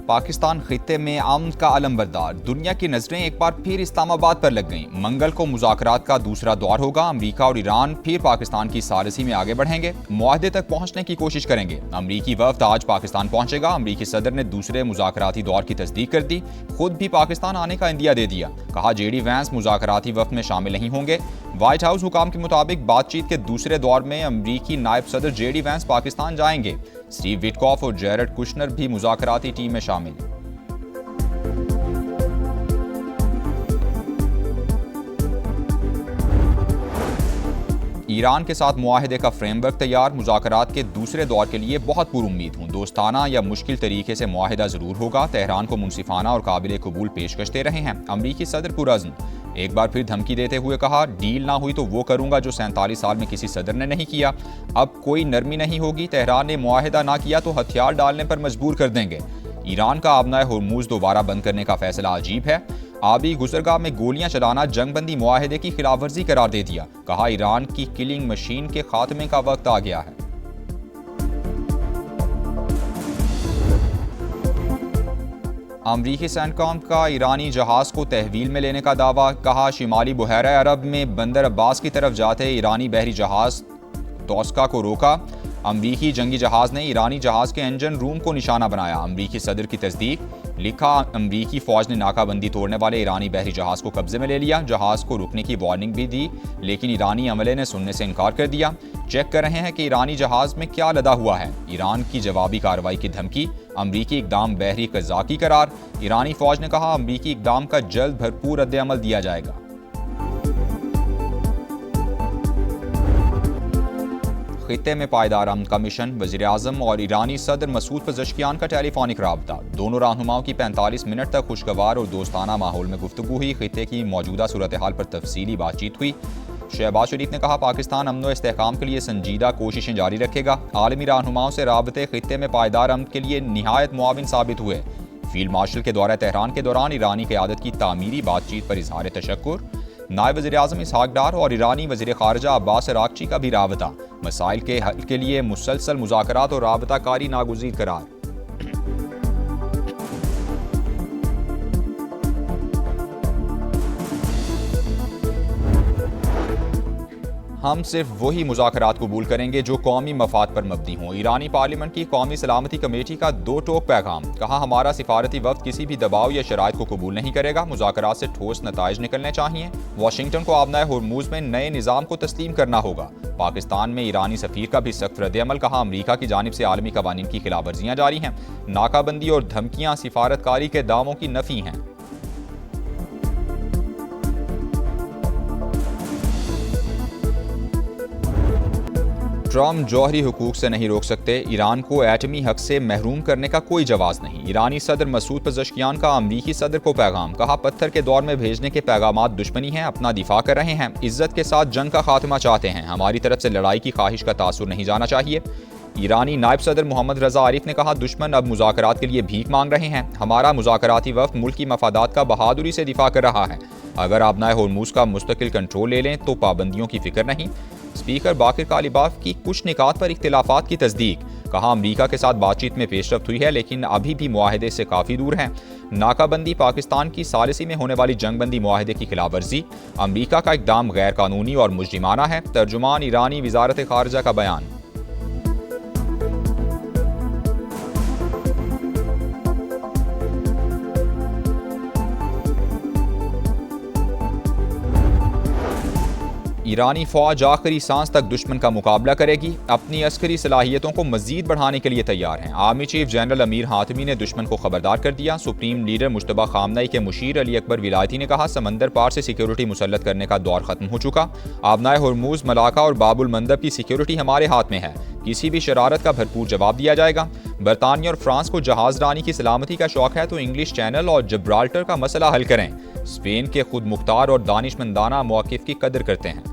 पाकिस्तान खित्ते में अमन का अलमबरदार। दुनिया की नजरें एक बार फिर इस्लामाबाद पर लग गईं। मंगल को मुज़ाकरात का दूसरा दौर होगा। अमरीका और ईरान फिर पाकिस्तान की सालिसी में आगे बढ़ेंगे, मुआहदे तक पहुंचने की कोशिश करेंगे। अमरीकी वफ्द आज पाकिस्तान पहुंचेगा। अमरीकी सदर ने दूसरे मुज़ाकराती दौर की तस्दीक कर दी। खुद भी पाकिस्तान आने का इंदिया दे दिया। कहा जेडी वैंस मुज़ाकराती वफ्द में शामिल नहीं होंगे। व्हाइट हाउस हुकाम के मुताबिक बातचीत के दूसरे दौर में अमरीकी नायब सदर जेडी वैंस पाकिस्तान जाएंगे। स्टीव विटकॉफ और जैरेड कुशनर भी मुज़ाकराती टीम में शामिल। ईरान के साथ मुआहदे का फ्रेमवर्क तैयार। मुज़ाकरात के दूसरे दौर के लिए बहुत पुरुम्मीद हूँ। दोस्ताना या मुश्किल तरीके से मुआहदा ज़रूर होगा। तेहरान को मुनसिफाना और काबिल कबूल पेशकश दे रहे हैं। अमरीकी सदर पुरअज़्म। एक बार फिर धमकी देते हुए कहा, डील ना हुई तो वो करूंगा जो 47 साल में किसी सदर ने नहीं किया। अब कोई नरमी नहीं होगी। तेहरान ने मुआहदा ना किया तो हथियार डालने पर मजबूर कर देंगे। ईरान का आबनाए हुर्मुज़ दोबारा बंद करने का फैसला अजीब है। आबी गुजरगाह में गोलियां चलाना जंगबंदी मुआहदे की खिलाफवर्जी करार दे दिया। कहा, ईरान की किलिंग मशीन के खात्मे का वक्त आ गया है। अमरीकी सैनकॉम का ईरानी जहाज को तहवील में लेने का दावा। कहा, शिमाली बुहैरा अरब में बंदर अब्बास की तरफ जाते ईरानी बहरी जहाज तोस्का को रोका। अमरीकी जंगी जहाज ने ईरानी जहाज के इंजन रूम को निशाना बनाया। अमरीकी सदर की तस्दीक। लिखा, अमरीकी फौज ने नाकाबंदी तोड़ने वाले ईरानी बहरी जहाज को कब्जे में ले लिया। जहाज को रुकने की वार्निंग भी दी, लेकिन ईरानी अमले ने सुनने से इनकार कर दिया। चेक कर रहे हैं कि ईरानी जहाज में क्या लदा हुआ है। ईरान की जवाबी कार्रवाई की धमकी। अमरीकी इकदाम बहरी कज़ाकी करार। ईरानी फौज ने कहा, अमरीकी इकदाम का जल्द भरपूर रद्द-ए-अमल दिया जाएगा। खित्ते में पायदार अमन का मिशन। वज़ीर-ए-आज़म और ईरानी सदर मसूद पज़ेश्कियान का टेलीफोनिक राबता। दोनों रहनुमाओं की 45 मिनट तक खुशगवार और दोस्ताना माहौल में गुफ्तगू हुई। खित्ते की मौजूदा सूरत हाल पर तफसीली बातचीत हुई। शहबाज शरीफ ने कहा, पाकिस्तान अमन व इस्तेहकाम के लिए संजीदा कोशिशें जारी रखेगा। आलमी रहनुमाओं से राबते खित्ते में पायदार अमन के लिए निहायत मुआविन साबित हुए। फील्ड मार्शल के दौरे तेहरान के दौरान ईरानी क़यादत की तामीरी बातचीत पर इजहार तशक्कुर। नायब वज़ीर-ए-आज़म इसहाक डार और ईरानी वज़ीर ख़ारजा अब्बास अराग़ची का भी राबता। मसाइल के हल के लिए मुसलसल मुज़ाकरात और राबता कारी नागुज़ीर करार। हम सिर्फ वही मुज़ाकरात कबूल करेंगे जो कौमी मफाद पर मबनी हों। ईरानी पार्लियामेंट की कौमी सलामती कमेटी का दो टोक पैगाम। कहा, हमारा सिफारती वफ्द किसी भी दबाव या शराइत को कबूल नहीं करेगा। मुज़ाकरात से ठोस नताइज निकलने चाहिए। वाशिंगटन को आबनाए हुर्मुज़ में नए निज़ाम को तस्लीम करना होगा। पाकिस्तान में ईरानी सफ़ीर का भी सख्त रद्द-ए-अमल। कहा, अमरीका की जानिब से आलमी कवानीन की खिलाफवर्जियाँ जारी हैं। नाकाबंदी और धमकियाँ सिफारतकारी के दावों की नफ़ी हैं। ट्रम्प जौहरी हुकूक से नहीं रोक सकते। ईरान को एटमी हक से महरूम करने का कोई जवाज़ नहीं। ईरानी सदर मसूद पज़ेश्कियान का अमरीकी सदर को पैगाम। कहा, पत्थर के दौर में भेजने के पैगामात दुश्मनी हैं। अपना दिफा कर रहे हैं। इज्जत के साथ जंग का खात्मा चाहते हैं। हमारी तरफ से लड़ाई की ख्वाहिश का तासुर नहीं जाना चाहिए। ईरानी नायब सदर मोहम्मद रज़ा आरिफ ने कहा, दुश्मन अब मुज़ाकरात के लिए भीख मांग रहे हैं। हमारा मुज़ाकराती वफ्द मुल्क की मफादात का बहादुरी से दिफा कर रहा है। अगर आबनाए हुर्मुज़ का मुस्तकिल कंट्रोल ले लें तो पाबंदियों की फिक्र नहीं। स्पीकर बाकिर कालिबाफ की कुछ निकात पर इख्तिलाफात की तस्दीक। कहा, अमरीका के साथ बातचीत में पेशरफ्त हुई है, लेकिन अभी भी मुआहदे से काफ़ी दूर है। नाकाबंदी पाकिस्तान की सालिसी में होने वाली जंगबंदी मुआहदे की खिलाफवर्जी। अमरीका का इकदाम गैर कानूनी और मुजरिमाना है। तर्जुमान ईरानी वज़ारत ख़ारजा का बयान। ईरानी फौज आखिरी सांस तक दुश्मन का मुकाबला करेगी। अपनी अस्करी सलाहियतों को मजीद बढ़ाने के लिए तैयार हैं। Army chief general Amir Hatami ने दुश्मन को खबरदार कर दिया। सुप्रीम लीडर मुश्तबा खामनई के मुशीर अली अकबर विलायती ने कहा, समंदर पार से सिक्योरिटी मुसल्लत करने का दौर खत्म हो चुका। आबनाए हुर्मुज़, मलाका और बाबुल मंदब की सिक्योरिटी हमारे हाथ में है। किसी भी शरारत का भरपूर जवाब दिया जाएगा। बरतानिया और फ्रांस को जहाज रानी की सलामती का शौक है तो इंग्लिश चैनल और जब्राल्टर का मसला हल करें। स्पेन के खुद मुख्तार और दानिशमंदाना मौक़िफ़ की कदर करते हैं।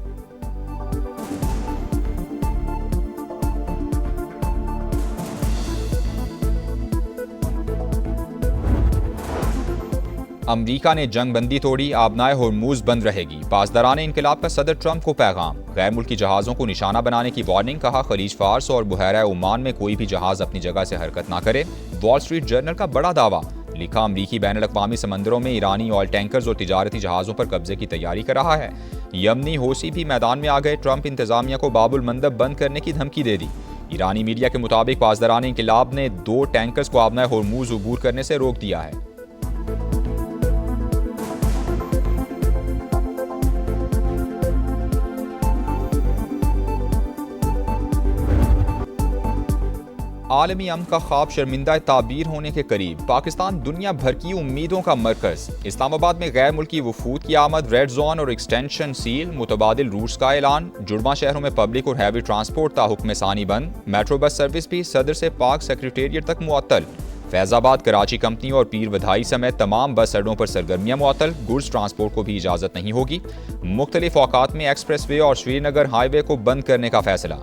अमरीका ने जंग बंदी तोड़ी, आबनाए होर्मुज बंद रहेगी। पासदारान इनकलाब का सदर ट्रंप को पैगाम। गैर मुल्की जहाज़ों को निशाना बनाने की वार्निंग। कहा, खलीज फार्स और बुहैरा ओमान में कोई भी जहाज़ अपनी जगह से हरकत ना करे। वॉल स्ट्रीट जर्नल का बड़ा दावा। लिखा, अमरीकी बैन अल-अक़वामी समंदरों में ईरानी ऑयल टैंकर्स और तिजारती जहाज़ों पर कब्जे की तैयारी कर रहा है। यमनी हौसी भी मैदान में आ गए। ट्रंप इंतजामिया को बाबुल मंदब बंद करने की धमकी दे दी। ईरानी मीडिया के मुताबिक पासदारान इनकलाब ने 2 टैंकर्स को आबनाए होर्मुज अबूर करने से रोक दिया है। आलमी अमन का ख्वाब शर्मिंदा ताबीर होने के करीब। पाकिस्तान दुनिया भर की उम्मीदों का मरकज। इस्लामाबाद में गैर मुल्की वफूद की आमद। रेड जोन और एक्सटेंशन सील। मुतबादिल रूट्स का ऐलान। जुड़वा शहरों में पब्लिक और हैवी ट्रांसपोर्ट ताहुक्म सानी बंद। मेट्रो बस सर्विस भी सदर से पाक सेक्रेटेरिएट तक मुअत्तल। फैजाबाद, कराची कंपनी और पीर बधाई समेत तमाम बस अड्डों पर सरगर्मियां मुअत्तल। गुड्स ट्रांसपोर्ट को भी इजाज़त नहीं होगी। मुख्तलिफ औकात में एक्सप्रेस वे और श्रीनगर हाईवे को बंद करने का फैसला।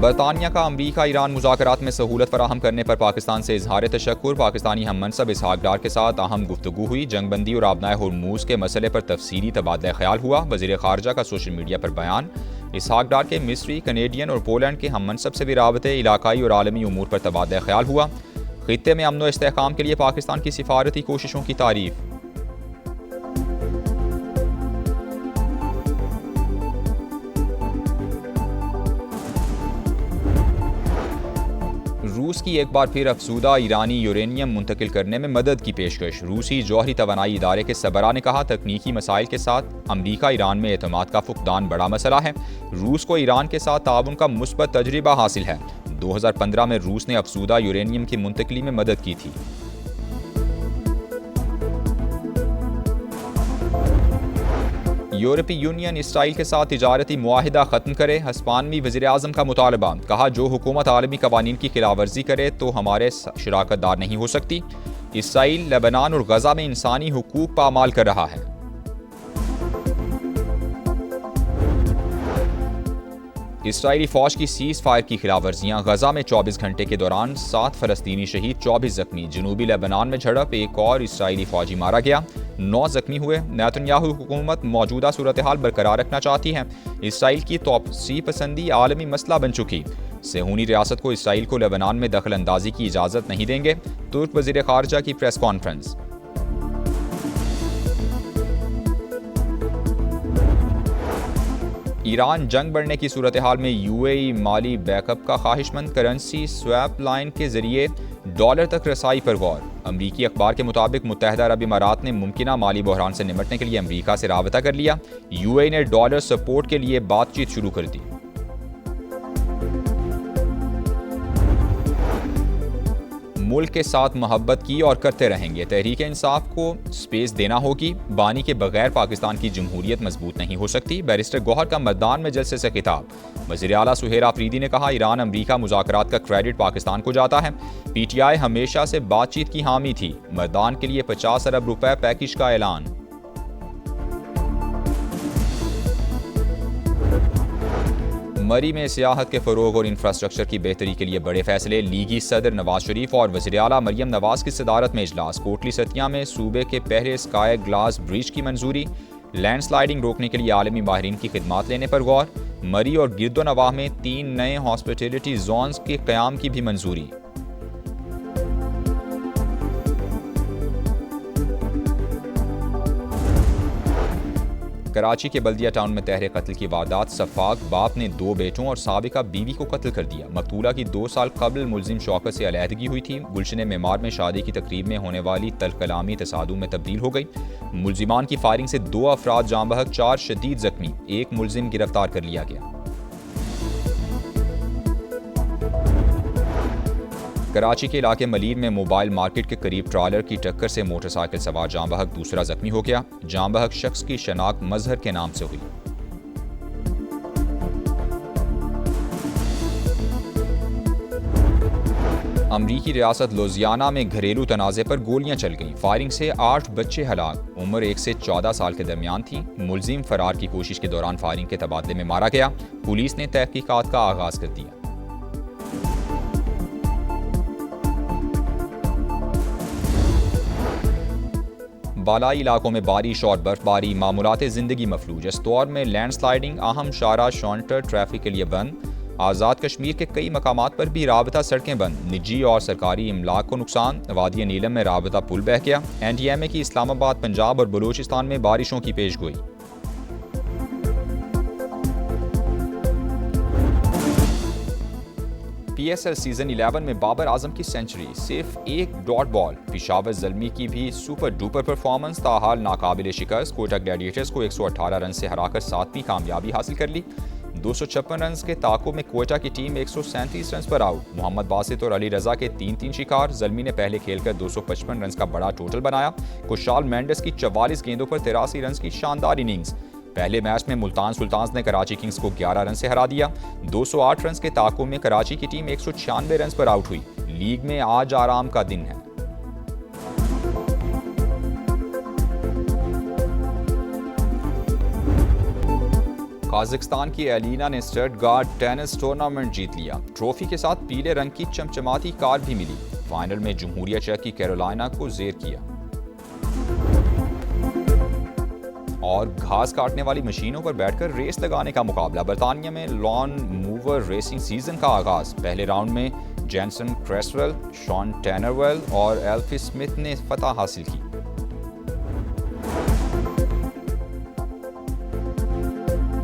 बरतानिया का अमरीका ईरान मुज़ाकरात में सहूलत फराहम करने पर पाकिस्तान से इजहार तशक्कुर। पाकिस्तानी हम मनसब इसहाक डार के साथ अहम गुफ्तगू हुई। जंगबंदी और आबनाए होर्मुज के मसले पर तफसीली तबादला ख्याल हुआ। वज़ीर ख़ारजा का सोशल मीडिया पर बयान। इसहाक डार के मिस्री, कनेडियन और पोलैंड के हम मनसब से भी राबते, इलाकाई और आलमी उमूर पर तबादला ख्याल हुआ। खित्ते में अमन व इस्तेहकाम के लिए पाकिस्तान की सिफारती कोशिशों की तारीफ। रूस की एक बार फिर अफसूदा ईरानी यूरेनियम मुंतकिल करने में मदद की पेशकश। रूसी जौहरी तवानाई इदारे के सबरा ने कहा, तकनीकी मसाइल के साथ अमरीका ईरान में एतमाद का फुकदान बड़ा मसला है। रूस को ईरान के साथ ताउन का मुस्बत तजर्बा हासिल है। 2015 में रूस ने अफसूदा यूरेनियम की मुंतकिली में मदद की थी। यूरोपीय यूनियन इसराइल के साथ तिजारती मुआहिदा ख़त्म करे। हस्पानवी वज़ीर आज़म का मुतालबा। कहा, जो हुकूमत आलमी कवानीन की खिलाफवर्जी करे तो हमारे शराकतदार नहीं हो सकती। इसराइल लेबनान और गजा में इंसानी हुकूक पामाल कर रहा है। इसराइली फौज की सीज फायर की खिलाफवर्जियाँ। गजा में 24 घंटे के दौरान 7 फलस्तीनी शहीद, 24 जख्मी। जनूबी लेबनान में झड़प, एक और इसराइली फौजी मारा गया, 9 जख्मी हुए। नेतन्याहू हुकूमत मौजूदा सूरत हाल बरकरार रखना चाहती है। इसराइल की तोसी पसंदी आलमी मसला बन चुकी। सेहूनी रियासत को इसराइल को लेबनान में दखल अंदाजी की इजाज़त नहीं देंगे। तुर्क वज़ीर ख़ारजा की प्रेस कॉन्फ्रेंस। ईरान जंग बढ़ने की सूरत हाल में यूएई माली बैकअप का ख्वाहिशमंद। करेंसी स्वैप लाइन के जरिए डॉलर तक रसाई पर गौर। अमरीकी अखबार के मुताबिक मुत्तहदा अरब इमारात ने मुमकिना माली बहरान से निपटने के लिए अमरीका से राबता कर लिया। यूएई ने डॉलर सपोर्ट के लिए बातचीत शुरू कर दी। मुल्क के साथ मोहब्बत की और करते रहेंगे। तहरीक इंसाफ को स्पेस देना होगी। बानी के बगैर पाकिस्तान की जमहूरियत मजबूत नहीं हो सकती। बैरिस्टर गौहर का मतदान में जलसे से खिताब। वज़ीर आला सुहेल आफरीदी ने कहा, ईरान अमरीका मुज़ाकरात का क्रेडिट पाकिस्तान को जाता है। पीटीआई हमेशा से बातचीत की हामी थी। मतदान के लिए 50 अरब रुपए पैकेज का ऐलान। मरी में सियाहत के फ़रोग और इंफ्रास्ट्रक्चर की बेहतरी के लिए बड़े फैसले। लीगी सदर नवाज शरीफ और वज़ीर आला मरियम नवाज की सदारत में इजलास। कोटली सतिया में सूबे के पहले स्काई ग्लास ब्रिज की मंजूरी। लैंडस्लाइडिंग रोकने के लिए आलमी माहिरीन की खिदमात लेने पर गौर। मरी और गिरदोनवाह में 3 नए हॉस्पिटलिटी जोन्स के क़याम की भी मंजूरी। कराची के बल्दिया टाउन में तहरे कत्ल की वारदात। सफाक बाप ने 2 बेटों और साबिका बीवी को कत्ल कर दिया। मकतूला की 2 साल कबल मुलजिम शौकत से अलहदगी हुई थी। गुलशन मेमार में शादी की तकरीब में होने वाली तल्ख कलामी तसादुम में तब्दील हो गई। मुलजिमान की फायरिंग से 2 अफराद जाँ बहक, 4 शदीद जख्मी। 1 मुलजिम गिरफ्तार कर लिया गया। कराची के इलाके मलीर में मोबाइल मार्केट के करीब ट्रालर की टक्कर से मोटरसाइकिल सवार जाँ बहक, दूसरा जख्मी हो गया। जाँ बहक शख्स की शनाख्त मजहर के नाम से हुई। अमरीकी रियासत लुजियाना में घरेलू तनाज़े पर गोलियां चल गईं। फायरिंग से 8 बच्चे हलाक, उम्र 1 से 14 साल के दरमियान थी। मुलजिम फरार की कोशिश के दौरान फायरिंग के तबादले में मारा गया। पुलिस ने तहकीकात का आगाज कर दिया। बालाई इलाकों में बारिश और बर्फबारी, मामूलात ज़िंदगी मफलूज। इस दौर में लैंडस्लाइडिंग, अहम शारा शॉन्टर ट्रैफिक के लिए बंद। आज़ाद कश्मीर के कई मकामात पर भी राबता सड़कें बंद। निजी और सरकारी इमलाक को नुकसान। वादी नीलम में राबता पुल बह गया। NDMA की इस्लामाबाद, पंजाब और बलूचिस्तान में बारिशों की पेशगोई। PSL सीजन 11 में बाबर आजम की सेंचुरी, सिर्फ एक डॉट बॉल। पिशावर ज़ल्मी की भी सुपर डुपर परफॉर्मेंस, ताहाल नाकाबिल शिकस्त। कोटा ग्लैडिएटर्स को 118 रन से हराकर 7वीं कामयाबी हासिल कर ली। 256 रन के ताकों में कोयटा की टीम 137 रन पर आउट। मोहम्मद बासित और अली रजा के 3-3 शिकार। ज़ल्मी ने पहले खेलकर 255 रन का बड़ा टोटल बनाया। खुशहाल मेंडिस की 44 गेंदों पर 83 रन की शानदार इनिंग्स। पहले मैच में मुल्तान सुल्तान्स ने कराची किंग्स को 11 रन से हरा दिया। 208 रन के ताकों में कराची की टीम 196 रन पर आउट हुई। लीग में आज आराम का दिन है। काजाकिस्तान की एलिना ने स्टटगार्ट टेनिस टूर्नामेंट जीत लिया। ट्रॉफी के साथ पीले रंग की चमचमाती कार भी मिली। फाइनल में जमहूरिया चेक की कैरोलिना को जेर किया। और घास काटने वाली मशीनों पर बैठकर रेस लगाने का मुकाबला। बर्तानिया में लॉन मूवर रेसिंग सीजन का आगाज। पहले राउंड में जेंसन क्रेसवेल, शॉन टैनरवेल और एल्फी स्मिथ ने फतह हासिल की।